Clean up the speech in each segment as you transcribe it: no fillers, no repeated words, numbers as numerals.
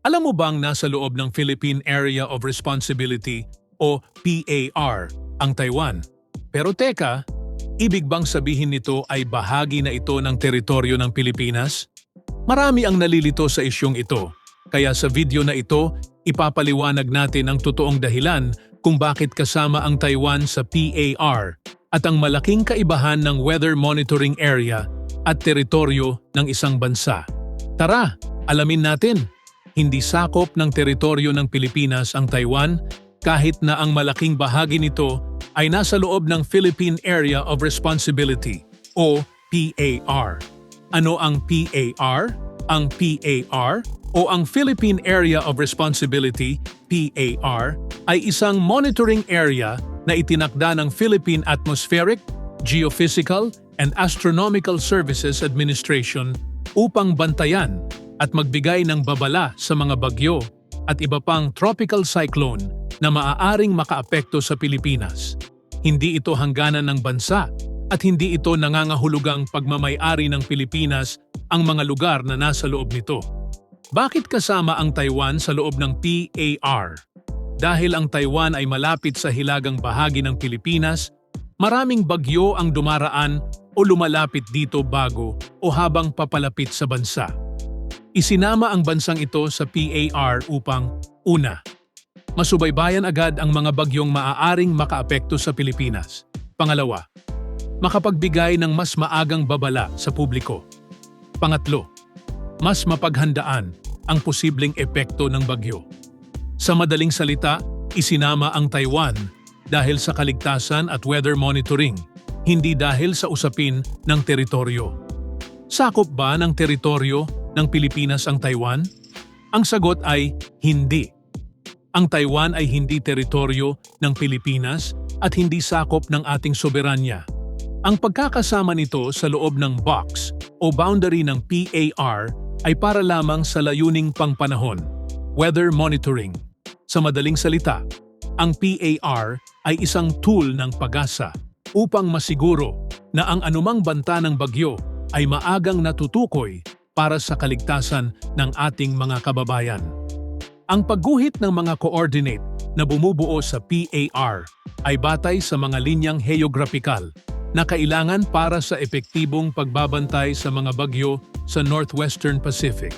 Alam mo bang nasa loob ng Philippine Area of Responsibility o PAR ang Taiwan? Pero teka, ibig bang sabihin nito ay bahagi na ito ng teritoryo ng Pilipinas? Marami ang nalilito sa isyong ito, kaya sa video na ito, ipapaliwanag natin ang totoong dahilan kung bakit kasama ang Taiwan sa PAR at ang malaking kaibahan ng weather monitoring area at teritoryo ng isang bansa. Tara, alamin natin! Hindi sakop ng teritoryo ng Pilipinas ang Taiwan kahit na ang malaking bahagi nito ay nasa loob ng Philippine Area of Responsibility o PAR. Ano ang PAR? Ang PAR o ang Philippine Area of Responsibility PAR ay isang monitoring area na itinakda ng Philippine Atmospheric, Geophysical and Astronomical Services Administration upang bantayan at magbigay ng babala sa mga bagyo at iba pang tropical cyclone na maaaring makaapekto sa Pilipinas. Hindi ito hangganan ng bansa at hindi ito nangangahulugang pagmamay-ari ng Pilipinas ang mga lugar na nasa loob nito. Bakit kasama ang Taiwan sa loob ng PAR? Dahil ang Taiwan ay malapit sa hilagang bahagi ng Pilipinas, maraming bagyo ang dumaraan o lumalapit dito bago o habang papalapit sa bansa. Isinama ang bansang ito sa PAR upang, una, masubaybayan agad ang mga bagyong maaaring makaapekto sa Pilipinas. Pangalawa, makapagbigay ng mas maagang babala sa publiko. Pangatlo, mas mapaghandaan ang posibleng epekto ng bagyo. Sa madaling salita, isinama ang Taiwan dahil sa kaligtasan at weather monitoring, hindi dahil sa usapin ng teritoryo. Sakop ba ng teritoryo ng Pilipinas ang Taiwan? Ang sagot ay hindi. Ang Taiwan ay hindi teritoryo ng Pilipinas at hindi sakop ng ating soberanya. Ang pagkakasama nito sa loob ng box o boundary ng PAR ay para lamang sa layuning pangpanahon, weather monitoring. Sa madaling salita, ang PAR ay isang tool ng pag-asa upang masiguro na ang anumang banta ng bagyo ay maagang natutukoy para sa kaligtasan ng ating mga kababayan. Ang pagguhit ng mga coordinate na bumubuo sa PAR ay batay sa mga linyang heograpikal na kailangan para sa epektibong pagbabantay sa mga bagyo sa Northwestern Pacific.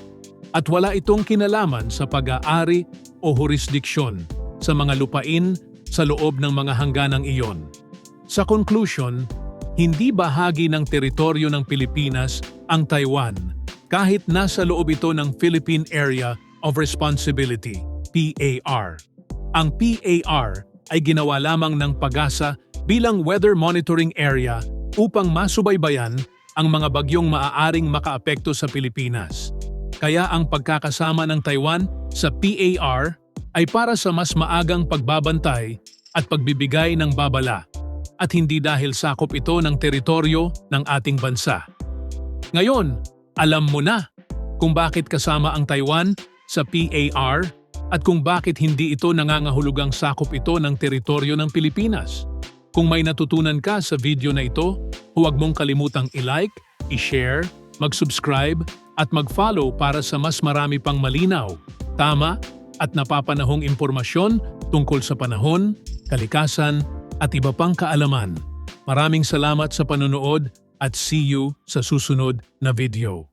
At wala itong kinalaman sa pag-aari o jurisdiksyon sa mga lupain sa loob ng mga hangganang iyon. Sa conclusion, hindi bahagi ng teritoryo ng Pilipinas ang Taiwan kahit nasa loob ito ng Philippine Area of Responsibility, PAR. Ang PAR ay ginawa lamang ng pag-asa bilang weather monitoring area upang masubaybayan ang mga bagyong maaaring makaapekto sa Pilipinas. Kaya ang pagkakasama ng Taiwan sa PAR ay para sa mas maagang pagbabantay at pagbibigay ng babala, at hindi dahil sakop ito ng teritoryo ng ating bansa. Ngayon, alam mo na kung bakit kasama ang Taiwan sa PAR at kung bakit hindi ito nangangahulugang sakop ito ng teritoryo ng Pilipinas. Kung may natutunan ka sa video na ito, huwag mong kalimutang i-like, i-share, mag-subscribe at mag-follow para sa mas marami pang malinaw, tama at napapanahong impormasyon tungkol sa panahon, kalikasan at iba pang kaalaman. Maraming salamat sa panonood at see you sa susunod na video.